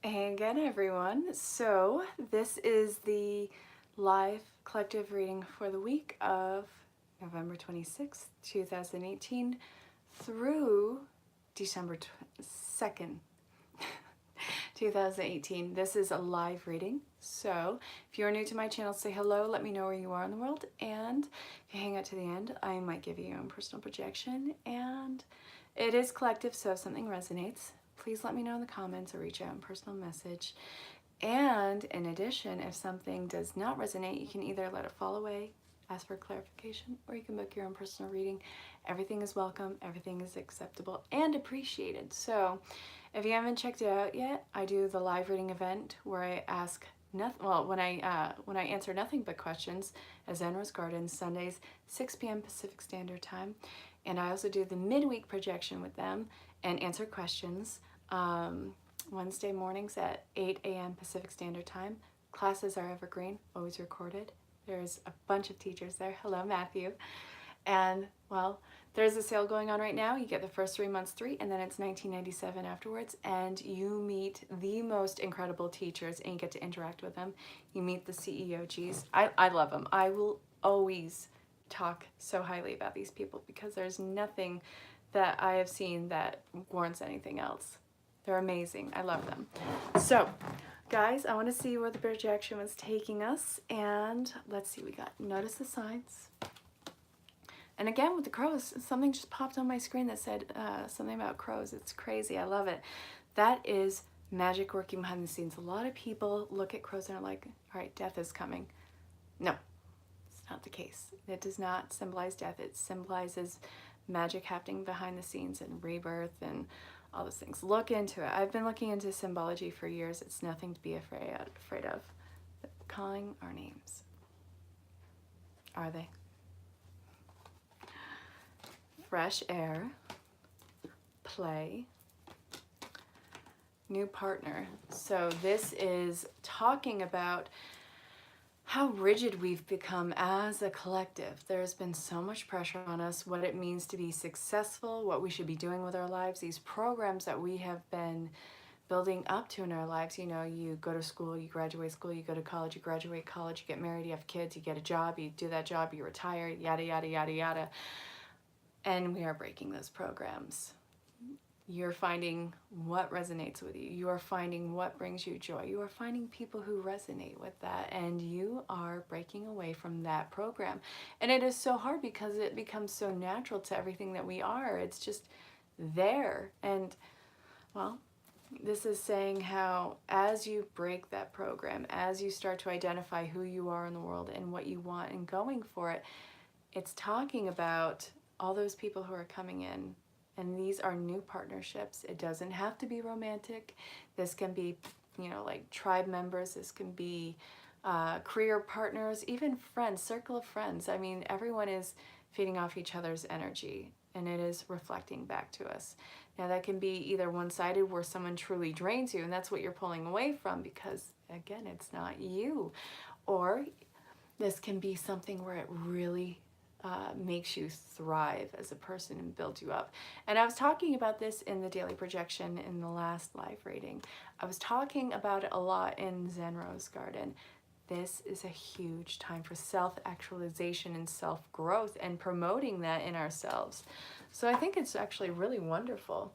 Hey again, everyone. So this is the live collective reading for the week of November 26th, 2018 through December 2nd, 2018. This is a live reading. So if you're new to my channel, say hello, let me know where you are in the world. And if you hang out to the end, I might give you your own personal projection. And it is collective, so if something resonates, please let me know in the comments or reach out in personal message. And in addition, if something does not resonate, you can either let it fall away, ask for clarification, or you can book your own personal reading. Everything is welcome, everything is acceptable and appreciated. So if you haven't checked it out yet, I do the live reading event where I ask nothing, well, when I answer nothing but questions at Zen Rose Garden, Sundays, 6 p.m. Pacific Standard Time. And I also do the midweek projection with them and answer questions Wednesday mornings at 8 a.m. Pacific Standard Time. Classes are evergreen, always recorded. There's a bunch of teachers there. Hello, Matthew. And, well, there's a sale going on right now. You get the first 3 months free, and then it's $19.97 afterwards. And you meet the most incredible teachers, and you get to interact with them. You meet the CEOGs. I love them. I will always talk so highly about these people because there's nothing that I have seen that warrants anything else. They're amazing. I love them. So, guys, I want to see where the projection was taking us. And let's see, we got notice the signs. And again, with the crows, something just popped on my screen that said something about crows. It's crazy. I love it. That is magic working behind the scenes. A lot of people look at crows and are like, all right, death is coming. No, it's not the case. It does not symbolize death. It symbolizes magic happening behind the scenes and rebirth and all those things. Look into it. I've been looking into symbology for years. It's nothing to be afraid of. But calling our names. Are they? Fresh air, play, new partner. So this is talking about how rigid we've become as a collective. There's been so much pressure on us, what it means to be successful, what we should be doing with our lives, these programs that we have been building up to in our lives. You know, you go to school, you graduate school, you go to college, you graduate college, you get married, you have kids, you get a job, you do that job, you retire, yada, yada, yada, yada. And we are breaking those programs. You're finding what resonates with you. You are finding what brings you joy. You are finding people who resonate with that, and you are breaking away from that program. And it is so hard because it becomes so natural to everything that we are. It's just there. And, well, this is saying how as you break that program, as you start to identify who you are in the world and what you want and going for it, it's talking about all those people who are coming in, and these are new partnerships. It doesn't have to be romantic. This can be, you know, like tribe members. This can be career partners, even friends, circle of friends. I mean, everyone is feeding off each other's energy, and it is reflecting back to us. Now, that can be either one-sided where someone truly drains you, and that's what you're pulling away from because, again, it's not you. Or this can be something where it really makes you thrive as a person and builds you up. And I was talking about this in the daily projection in the last live reading. I was talking about it a lot in Zen Rose Garden. This is a huge time for self-actualization and self-growth and promoting that in ourselves. So I think it's actually really wonderful.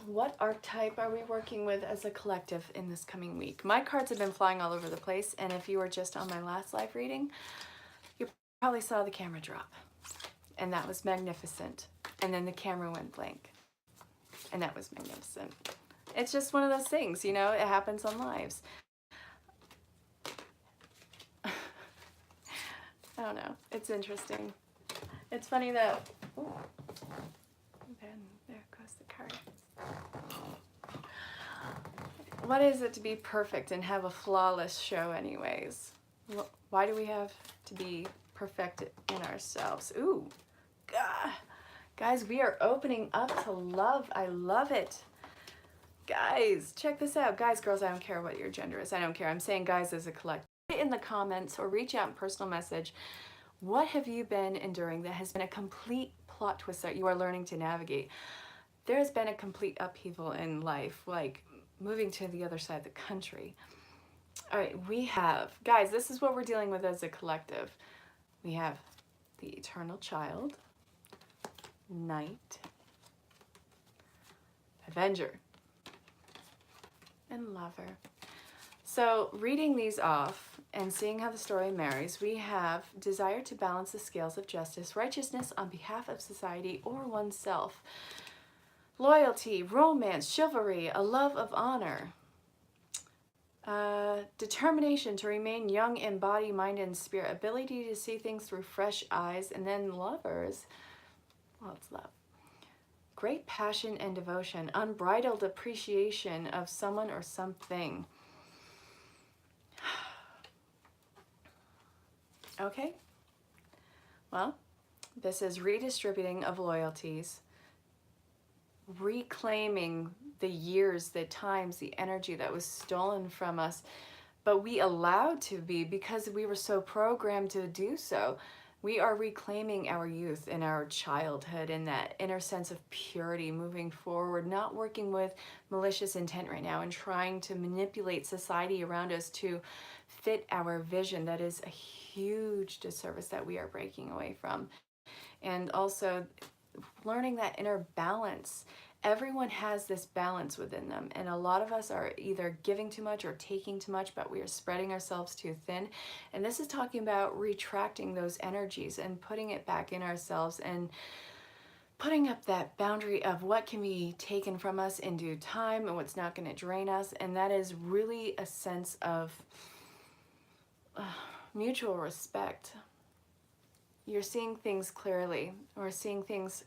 What archetype are we working with as a collective in this coming week? My cards have been flying all over the place, and if you were just on my last live reading, probably saw the camera drop, and that was magnificent. And then the camera went blank, and that was magnificent. It's just one of those things, you know, it happens on lives. I don't know, it's interesting. It's funny that, ooh, then there goes the card. What is it to be perfect and have a flawless show anyways? Why do we have to be perfect in ourselves? Ooh, God. Guys, we are opening up to love. I love it. Guys, check this out. Guys, girls, I don't care what your gender is. I don't care. I'm saying guys as a collective. Put it in the comments or reach out in personal message. What have you been enduring that has been a complete plot twist that you are learning to navigate? there has been a complete upheaval in life, like moving to the other side of the country. All right, we have, guys, this is what we're dealing with as a collective. We have the eternal child, knight, avenger, and lover. So reading these off and seeing how the story marries, we have desire to balance the scales of justice, righteousness on behalf of society or oneself, loyalty, romance, chivalry, a love of honor, determination to remain young in body, mind, and spirit, ability to see things through fresh eyes, and then lovers, well, it's love. Great passion and devotion, unbridled appreciation of someone or something. Okay, well, this is redistributing of loyalties, reclaiming the years, the times, the energy that was stolen from us, but we allowed to be because we were so programmed to do so. We are reclaiming our youth and our childhood and that inner sense of purity moving forward, not working with malicious intent right now and trying to manipulate society around us to fit our vision. That is a huge disservice that we are breaking away from. And also learning that inner balance. Everyone has this balance within them, and a lot of us are either giving too much or taking too much, but we are spreading ourselves too thin. And this is talking about retracting those energies and putting it back in ourselves and putting up that boundary of what can be taken from us in due time and what's not going to drain us. And that is really a sense of mutual respect. You're seeing things clearly, or seeing things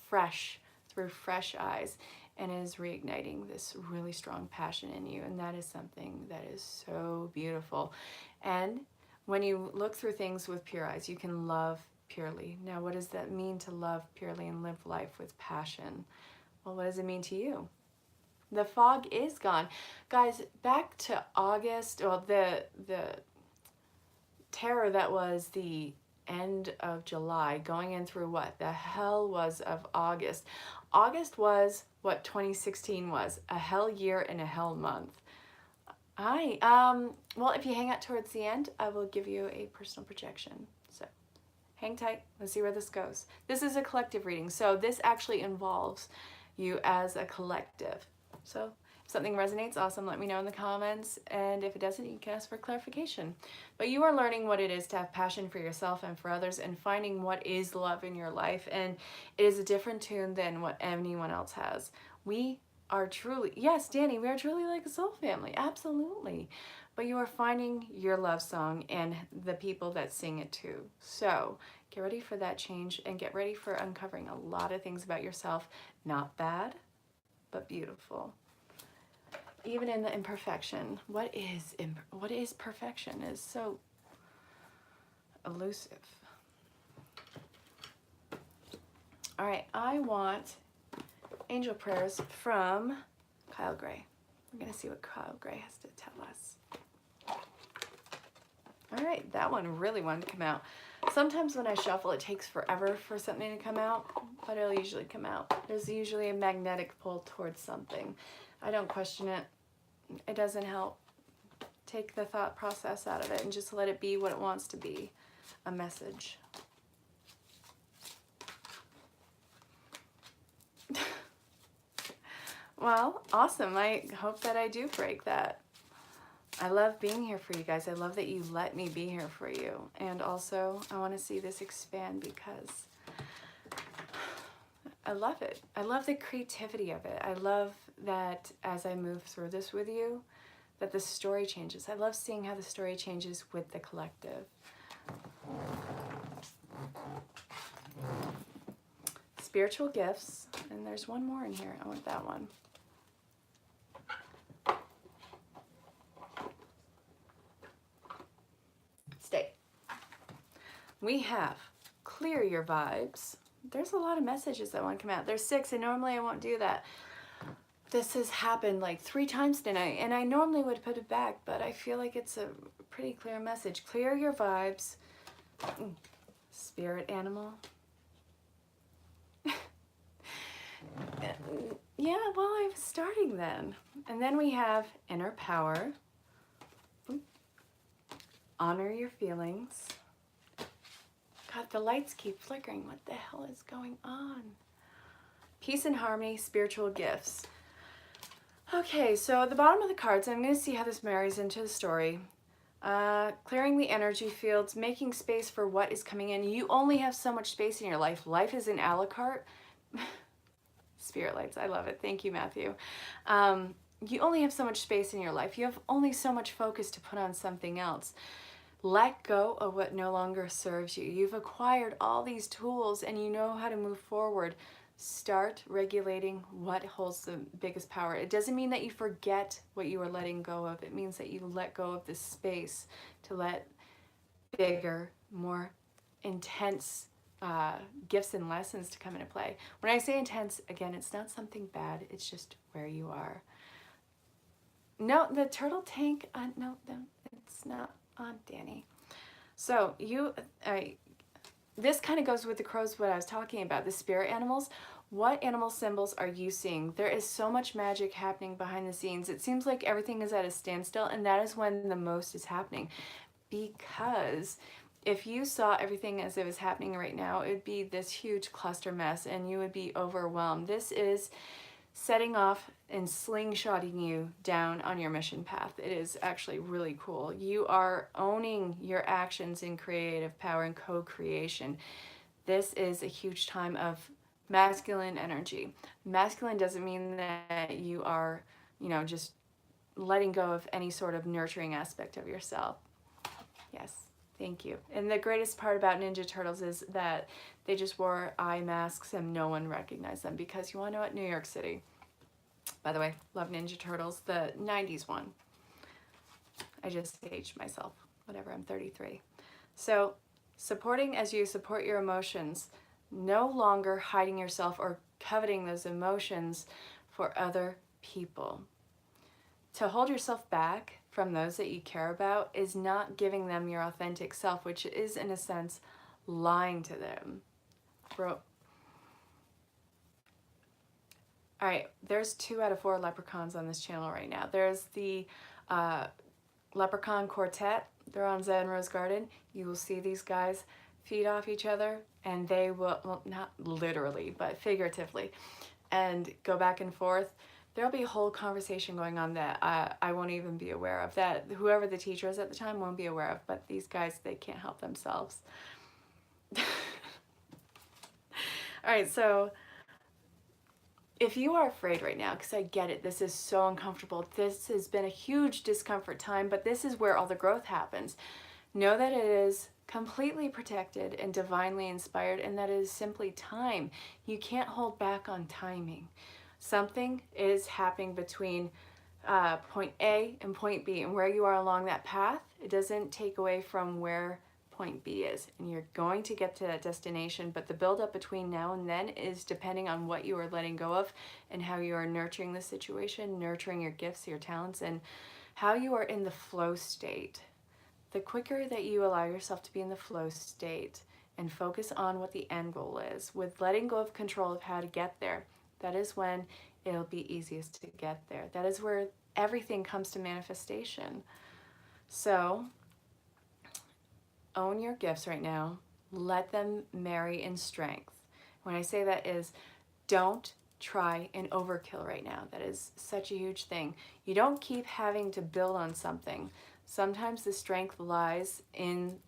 fresh through fresh eyes, and it is reigniting this really strong passion in you, and that is something that is so beautiful. And when you look through things with pure eyes, you can love purely. Now, what does that mean to love purely and live life with passion? Well, what does it mean to you? The fog is gone. Guys, back to August, well, the terror that was the end of July, going in through what the hell was of August. August was what 2016 was, a hell year and a hell month. Hi, well, if you hang out towards the end, I will give you a personal projection. So hang tight, let's see where this goes. This is a collective reading, so this actually involves you as a collective. So if something resonates, awesome, let me know in the comments, and if it doesn't, you can ask for clarification. But you are learning what it is to have passion for yourself and for others, and finding what is love in your life, and it is a different tune than what anyone else has. We are truly, yes, Danny, we are truly like a soul family, absolutely. But you are finding your love song and the people that sing it too. So get ready for that change, and get ready for uncovering a lot of things about yourself, not bad, but beautiful. Even in the imperfection, what is perfection is so elusive. All right, I want angel prayers from Kyle Gray. We're gonna see what Kyle Gray has to tell us. All right, that one really wanted to come out. Sometimes when I shuffle, it takes forever for something to come out, but it'll usually come out. There's usually a magnetic pull towards something. I don't question it. It doesn't help. Take the thought process out of it and just let it be what it wants to be, a message. Well, awesome. I hope that I do break that. I love being here for you guys. I love that you let me be here for you. And also, I want to see this expand because I love it. I love the creativity of it. I love that as I move through this with you, that the story changes. I love seeing how the story changes with the collective. Spiritual gifts, and there's one more in here. I want that one. Stay. We have clear your vibes. There's a lot of messages that want to come out. There's 6, and normally I won't do that. This has happened like 3 times tonight, and I normally would put it back, but I feel like it's a pretty clear message. Clear your vibes. Spirit animal. Yeah, well, I was starting then. And then we have inner power. Honor your feelings. God, the lights keep flickering. What the hell is going on? Peace and harmony, spiritual gifts. Okay, so at the bottom of the cards, I'm going to see how this marries into the story. Clearing the energy fields, making space for what is coming in. You only have so much space in your life. Life is an a la carte. Spirit lights, I love it. Thank you, Matthew. You only have so much space in your life. You have only so much focus to put on something else. Let go of what no longer serves you. You've acquired all these tools and you know how to move forward. Start regulating what holds the biggest power. It doesn't mean that you forget what you are letting go of. It means that you let go of the space to let bigger, more intense gifts and lessons to come into play. When I say intense, again, it's not something bad. It's just where you are. No, the turtle tank, no, it's not on, Danny. So this kind of goes with the crows, what I was talking about, the spirit animals. What animal symbols are you seeing? There is so much magic happening behind the scenes. It seems like everything is at a standstill, and that is when the most is happening. Because if you saw everything as it was happening right now, it would be this huge cluster mess, and you would be overwhelmed. This is setting off and slingshotting you down on your mission path. It is actually really cool. You are owning your actions in creative power and co-creation. This is a huge time of masculine energy. Masculine doesn't mean that you are, just letting go of any sort of nurturing aspect of yourself. Yes, thank you. And the greatest part about Ninja Turtles is that they just wore eye masks and no one recognized them, because you want to know what? New York City. By the way, love Ninja Turtles, the 90s one. I just aged myself. Whatever, I'm 33. So, supporting as you support your emotions, no longer hiding yourself or coveting those emotions for other people. To hold yourself back from those that you care about is not giving them your authentic self, which is, in a sense, lying to them. Bro. All right, there's 2 out of 4 leprechauns on this channel right now. There's the leprechaun quartet. They're on Zen Rose Garden. You will see these guys feed off each other, and they will, well, not literally, but figuratively, and go back and forth. There'll be a whole conversation going on that I won't even be aware of, that whoever the teacher is at the time won't be aware of, but these guys, they can't help themselves. All right, so if you are afraid right now, because I get it, this is so uncomfortable. This has been a huge discomfort time, but this is where all the growth happens. Know that it is completely protected and divinely inspired, and that it is simply time. You can't hold back on timing. Something is happening between point A and point B, and where you are along that path, it doesn't take away from where point B is, and you're going to get to that destination, but the build-up between now and then is depending on what you are letting go of and how you are nurturing the situation, nurturing your gifts, your talents, and how you are in the flow state. The quicker that you allow yourself to be in the flow state and focus on what the end goal is, with letting go of control of how to get there, that is when it'll be easiest to get there. That is where everything comes to manifestation. So, own your gifts right now. Let them marry in strength. When I say that is, don't try and overkill right now. That is such a huge thing. You don't keep having to build on something. Sometimes the strength lies in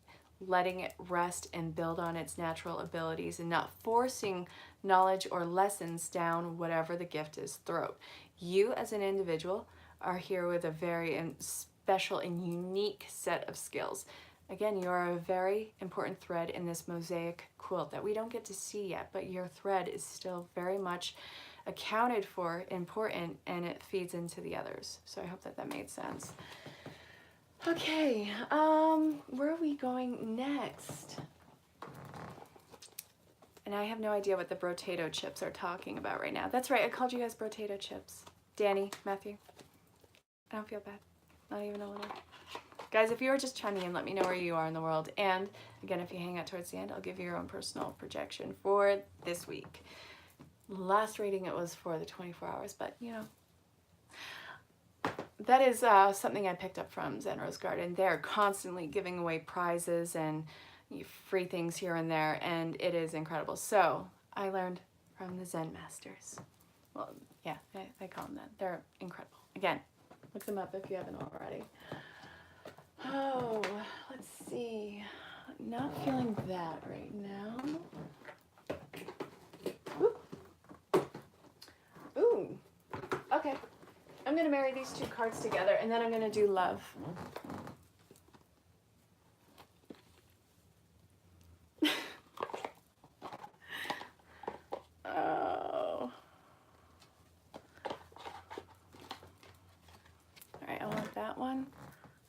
letting it rest and build on its natural abilities and not forcing knowledge or lessons down whatever the gift is throat. You as an individual are here with a very special and unique set of skills. Again, you are a very important thread in this mosaic quilt that we don't get to see yet, but your thread is still very much accounted for, important, and it feeds into the others. So I hope that that made sense. Okay, where are we going next? And I have no idea what the brotato chips are talking about right now. That's right, I called you guys brotato chips. Danny, Matthew, I don't feel bad, not even a little. Guys, if you are just chiming in, let me know where you are in the world. And again, if you hang out towards the end, I'll give you your own personal projection for this week. last reading it was for the 24 hours, but you know, that is something I picked up from Zen Rose Garden. They're constantly giving away prizes and free things here and there, and it is incredible. So I learned from the Zen Masters. Well, yeah, I call them that. They're incredible. Again, look them up if you haven't already. Oh, let's see. Not feeling that right now. Ooh. Okay. I'm going to marry these two cards together, and then I'm going to do love. Oh. All right, I want that one.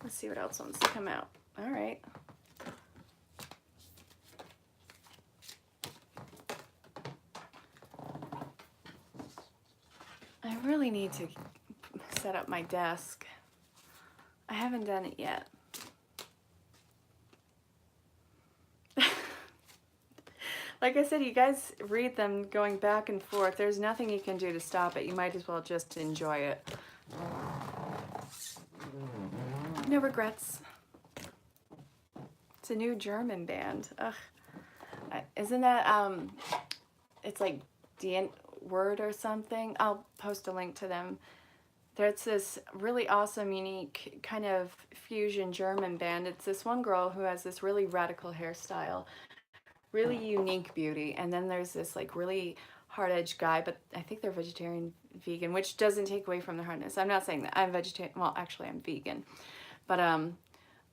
Let's see what else wants to come out. All right. I really need to set up my desk. I haven't done it yet. Like I said, you guys read them going back and forth. There's nothing you can do to stop it. You might as well just enjoy it. No regrets. It's a new German band. Ugh. Isn't that, it's like the word or something? I'll post a link to them. There's this really awesome, unique kind of fusion German band. It's this one girl who has this really radical hairstyle, really unique beauty. And then there's this like really hard-edged guy, but I think they're vegetarian, vegan, which doesn't take away from the hardness. I'm not saying that I'm vegetarian. Well, actually I'm vegan, but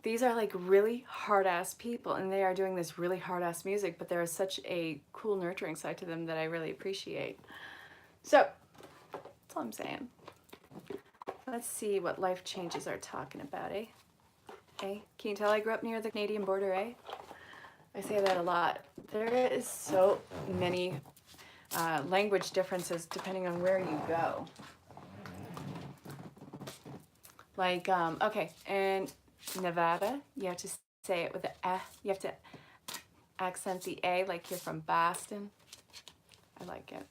these are like really hard-ass people, and they are doing this really hard-ass music, but there is such a cool nurturing side to them that I really appreciate. So that's all I'm saying. Let's see what life changes are talking about, eh? Eh? Can you tell I grew up near the Canadian border, eh? I say that a lot. There is so many language differences depending on where you go. Like, okay, in Nevada, you have to say it with the eh. You have to accent the A like you're from Boston. I like it.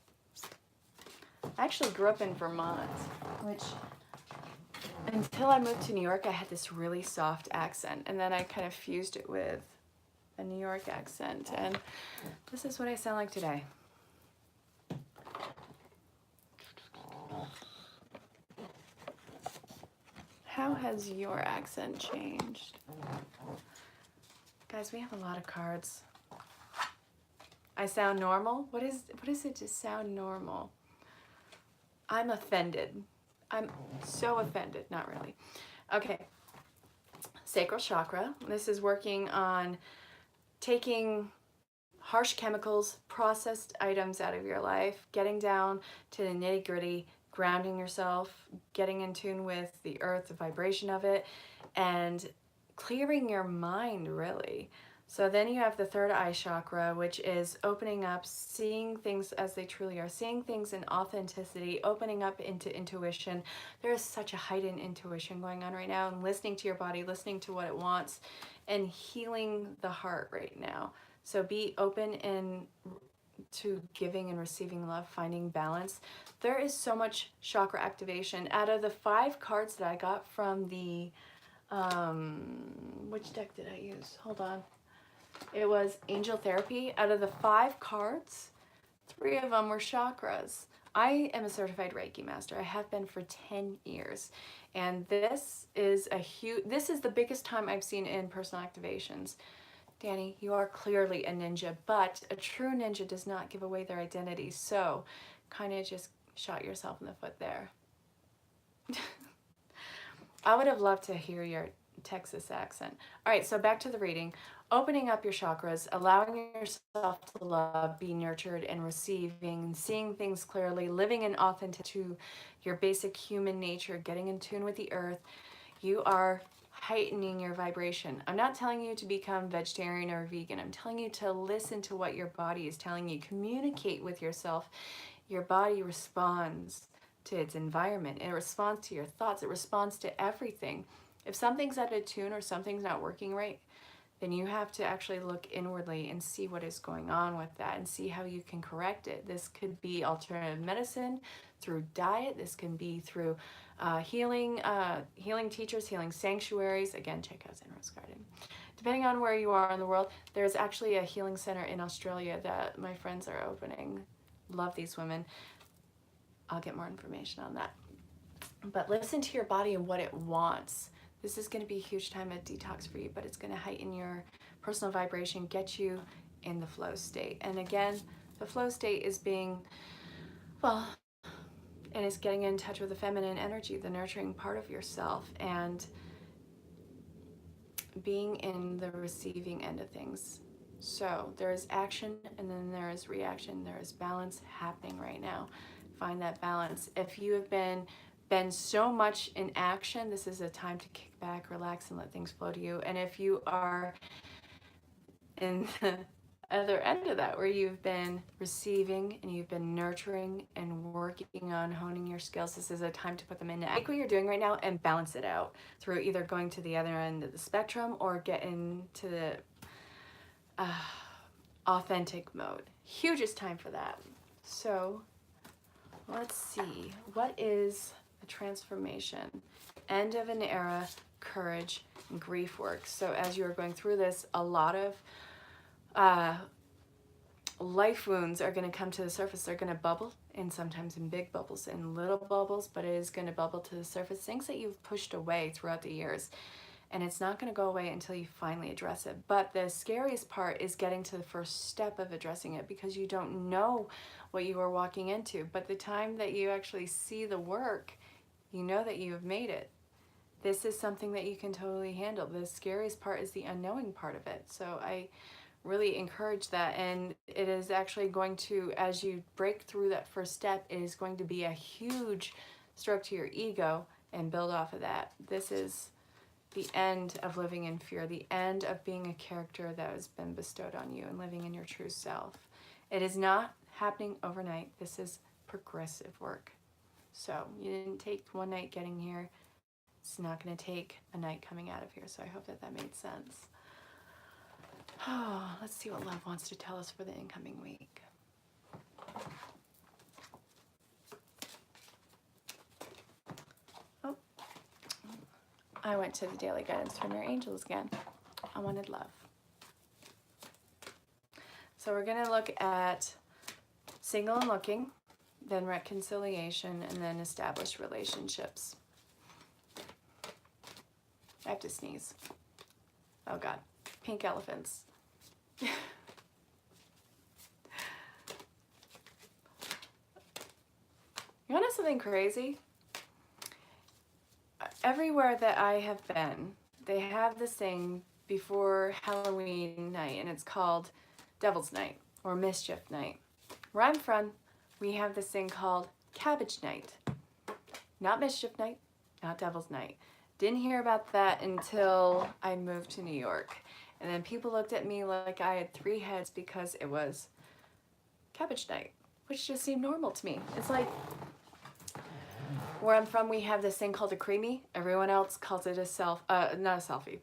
I actually grew up in Vermont, which until I moved to New York, I had this really soft accent, and then I kind of fused it with a New York accent, and this is what I sound like today. How has your accent changed? Guys, we have a lot of cards. I sound normal? What is it to sound normal? I'm offended. I'm so offended. Not really. Okay. Sacral chakra. This is working on taking harsh chemicals, processed items out of your life, getting down to the nitty-gritty, grounding yourself, getting in tune with the earth, the vibration of it, and clearing your mind, really. So then you have the third eye chakra, which is opening up, seeing things as they truly are, seeing things in authenticity, opening up into intuition. There is such a heightened intuition going on right now, and listening to your body, listening to what it wants, and healing the heart right now. So be open to giving and receiving love, finding balance. There is so much chakra activation. Out of the 5 cards that I got from the, which deck did I use? Hold on. It was Angel Therapy. Out of the 5 cards, 3 of them were chakras. I am a certified Reiki master. I have been for 10 years. And this is the biggest time I've seen in personal activations. Danny, you are clearly a ninja, but a true ninja does not give away their identity. So kind of just shot yourself in the foot there. I would have loved to hear your Texas accent. All right, so back to the reading. Opening up your chakras, allowing yourself to love, be nurtured, and receiving, seeing things clearly, living in authenticity to your basic human nature, getting in tune with the earth. You are heightening your vibration. I'm not telling you to become vegetarian or vegan. I'm telling you to listen to what your body is telling you. Communicate with yourself. Your body responds to its environment. It responds to your thoughts. It responds to everything. If something's out of tune or something's not working right, then you have to actually look inwardly and see what is going on with that and see how you can correct it. This could be alternative medicine, through diet. This can be through healing teachers, healing sanctuaries. Again, check out Zen Rose Garden. Depending on where you are in the world, there's actually a healing center in Australia that my friends are opening. Love these women. I'll get more information on that. But listen to your body and what it wants. This is going to be a huge time of detox for you, but it's going to heighten your personal vibration, get you in the flow state. And again, the flow state is being, well, and it's getting in touch with the feminine energy, the nurturing part of yourself, and being in the receiving end of things. So there is action and then there is reaction. There is balance happening right now. Find that balance. If you have been so much in action, this is a time to kick back, relax, and let things flow to you. And if you are in the other end of that, where you've been receiving and you've been nurturing and working on honing your skills, this is a time to put them into take what you're doing right now and balance it out through either going to the other end of the spectrum or get into the authentic mode. Hugest time for that. So let's see, what is a transformation? End of an era, courage, and grief work. So as you're going through this, a lot of life wounds are going to come to the surface. They're going to bubble, and sometimes in big bubbles and little bubbles, but it is going to bubble to the surface. Things that you've pushed away throughout the years, and it's not going to go away until you finally address it. But the scariest part is getting to the first step of addressing it, because you don't know what you are walking into. But the time that you actually see the work, you know that you have made it. This is something that you can totally handle. The scariest part is the unknowing part of it. So I really encourage that, and it is actually going to, as you break through that first step, it is going to be a huge stroke to your ego and build off of that. This is the end of living in fear, the end of being a character that has been bestowed on you and living in your true self. It is not happening overnight. This is progressive work. So you didn't take one night getting here. It's not going to take a night coming out of here. So I hope that made sense. Oh, let's see what love wants to tell us for the incoming week. Oh, I went to the daily guidance from your angels again. I wanted love. So we're going to look at single and looking, then reconciliation, and then established relationships. I have to sneeze. Oh God, pink elephants. You want to know something crazy? Everywhere that I have been, they have this thing before Halloween night, and it's called Devil's Night or Mischief Night. Where I'm from, we have this thing called Cabbage Night. Not Mischief Night, not Devil's Night. Didn't hear about that until I moved to New York. And then people looked at me like I had 3 heads because it was Cabbage Night, which just seemed normal to me. It's like, where I'm from, we have this thing called a creamy. Everyone else calls it not a selfie,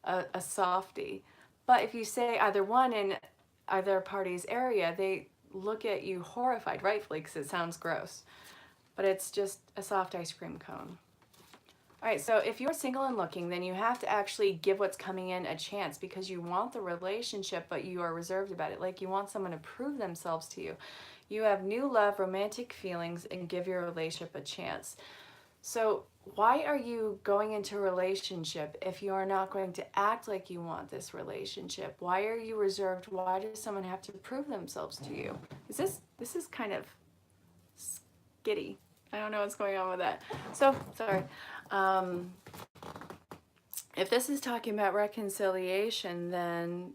a softie. But if you say either one in either party's area, they look at you horrified, rightfully, because it sounds gross. But it's just a soft ice cream cone. All right, so if you're single and looking, then you have to actually give what's coming in a chance, because you want the relationship, but you are reserved about it. Like you want someone to prove themselves to you. You have new love, romantic feelings, and give your relationship a chance. So why are you going into a relationship if you are not going to act like you want this relationship? Why are you reserved? Why does someone have to prove themselves to you? This is kind of skitty. I don't know what's going on with that. So, sorry. If this is talking about reconciliation, then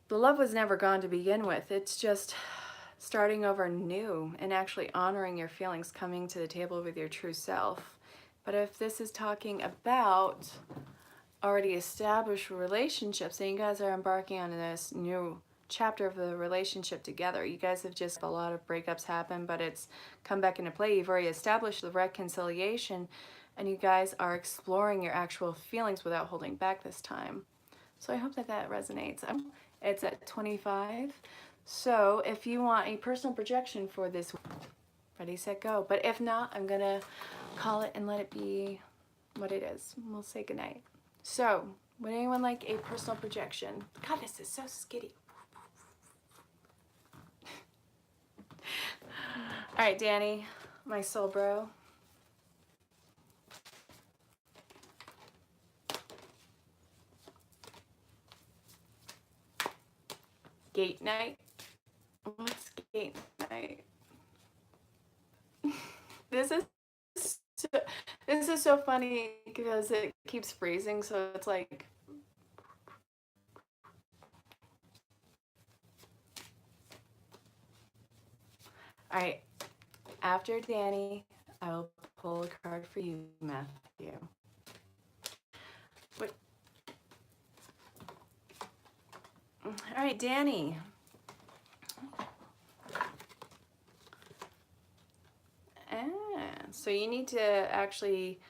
the love was never gone to begin with. It's just starting over new and actually honoring your feelings, coming to the table with your true self. But if this is talking about already established relationships, and you guys are embarking on this new chapter of the relationship together, you guys have just, a lot of breakups happen, but it's come back into play. You've already established the reconciliation, and you guys are exploring your actual feelings without holding back this time. So I hope that that resonates. It's at 25. So if you want a personal projection for this, ready, set, go. But if not, I'm gonna call it and let it be what it is. We'll say goodnight. So would anyone like a personal projection? God, this is so skitty. All right, Danny, my soul bro. Gate night. What's gate night? This is so, this is so funny because it keeps freezing, so it's like. All right, after Danny, I will pull a card for you, Matthew. What? All right, Danny. So you need to actually,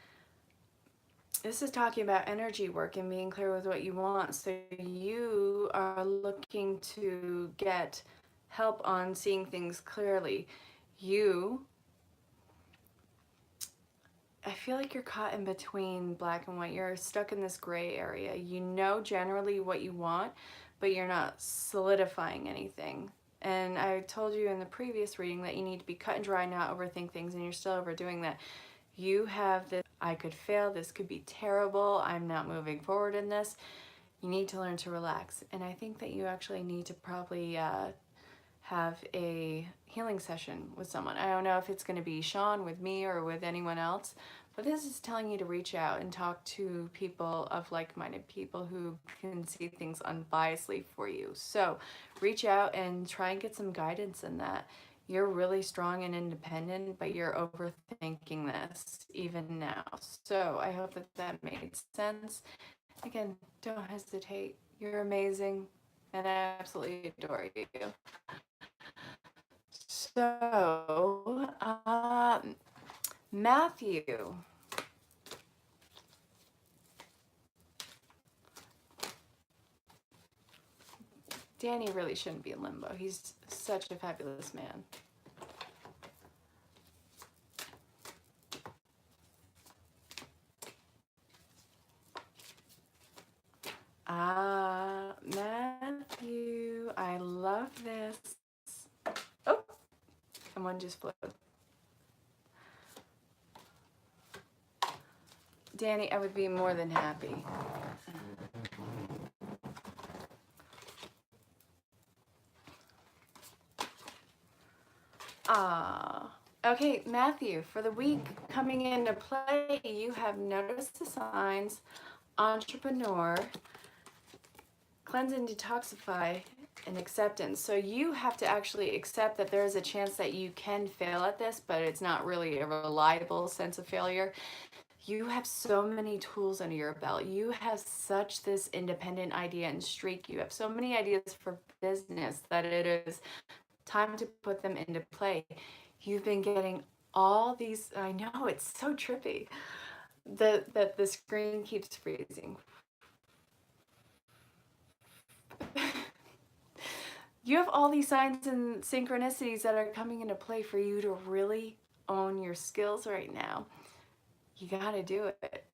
this is talking about energy work and being clear with what you want. So you are looking to get help on seeing things clearly. I feel like you're caught in between black and white. You're stuck in this gray area. You know generally what you want, but you're not solidifying anything. And I told you in the previous reading that you need to be cut and dry, not overthink things, and you're still overdoing that. You have this, I could fail, this could be terrible, I'm not moving forward in this. You need to learn to relax. And I think that you actually need to probably have a healing session with someone. I don't know if it's going to be Sean, with me, or with anyone else, but this is telling you to reach out and talk to people of like-minded people who can see things unbiasedly for you. So reach out and try and get some guidance in that. You're really strong and independent, but you're overthinking this even now. So I hope that that made sense. Again, don't hesitate. You're amazing, and I absolutely adore you. So, Matthew. Danny really shouldn't be in limbo. He's such a fabulous man. Matthew, I love this. Oh, and one just flew. Danny, I would be more than happy. Okay, Matthew, for the week coming into play, you have noticed the signs, entrepreneur, cleanse and detoxify, and acceptance. So you have to actually accept that there is a chance that you can fail at this, but it's not really a reliable sense of failure. You have so many tools under your belt. You have such this independent idea and streak. You have so many ideas for business that it is time to put them into play. You've been getting all these, I know, it's so trippy that the screen keeps freezing. You have all these signs and synchronicities that are coming into play for you to really own your skills right now. You gotta do it.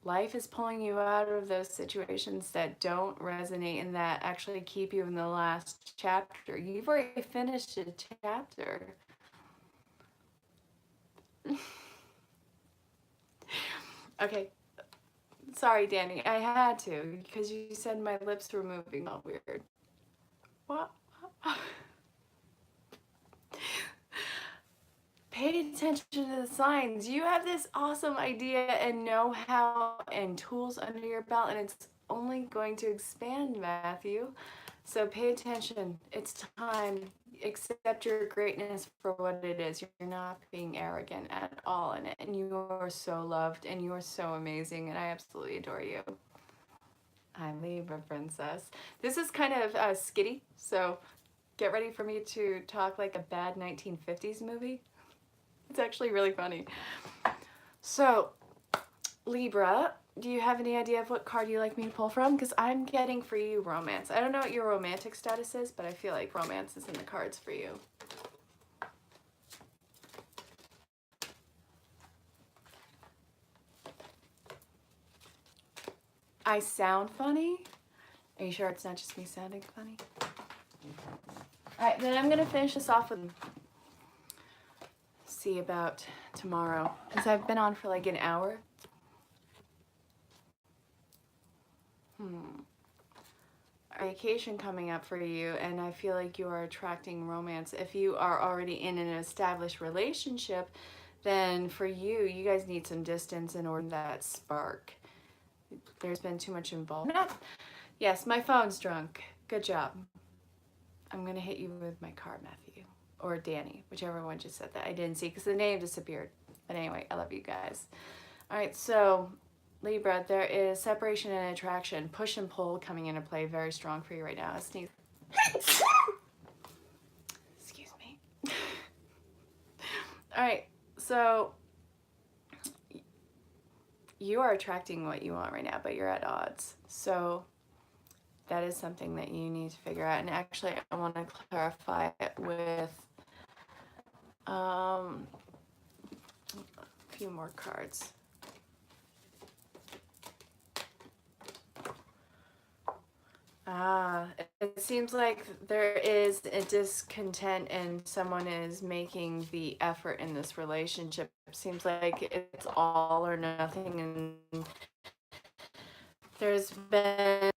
Life is pulling you out of those situations that don't resonate and that actually keep you in the last chapter. You've already finished a chapter. Okay. Sorry, Danny. I had to because you said my lips were moving all weird. What? Pay attention to the signs. You have this awesome idea and know-how and tools under your belt, and it's only going to expand, Matthew. So pay attention. It's time. Accept your greatness for what it is. You're not being arrogant at all in it, and you are so loved, and you are so amazing, and I absolutely adore you. I'm Libra Princess. This is kind of skitty, so get ready for me to talk like a bad 1950s movie. It's actually really funny. So, Libra, do you have any idea of what card you like me to pull from? Because I'm getting for you romance. I don't know what your romantic status is, but I feel like romance is in the cards for you. I sound funny? Are you sure it's not just me sounding funny? Alright, then I'm going to finish this off with see about tomorrow. Because I've been on for like an hour. Vacation coming up for you, and I feel like you are attracting romance. If you are already in an established relationship, then for you, you guys need some distance in order that spark. There's been too much involvement. Yes, my phone's drunk. Good job. I'm gonna hit you with my car, Matthew. Or Danny, whichever one just said that. I didn't see because the name disappeared. But anyway, I love you guys. All right, so Libra, there is separation and attraction, push and pull coming into play, very strong for you right now. Sneeze. Excuse me. All right, so you are attracting what you want right now, but you're at odds. So that is something that you need to figure out. And actually, I want to clarify it with a few more cards. It seems like there is a discontent and someone is making the effort in this relationship. It seems like it's all or nothing, and there's been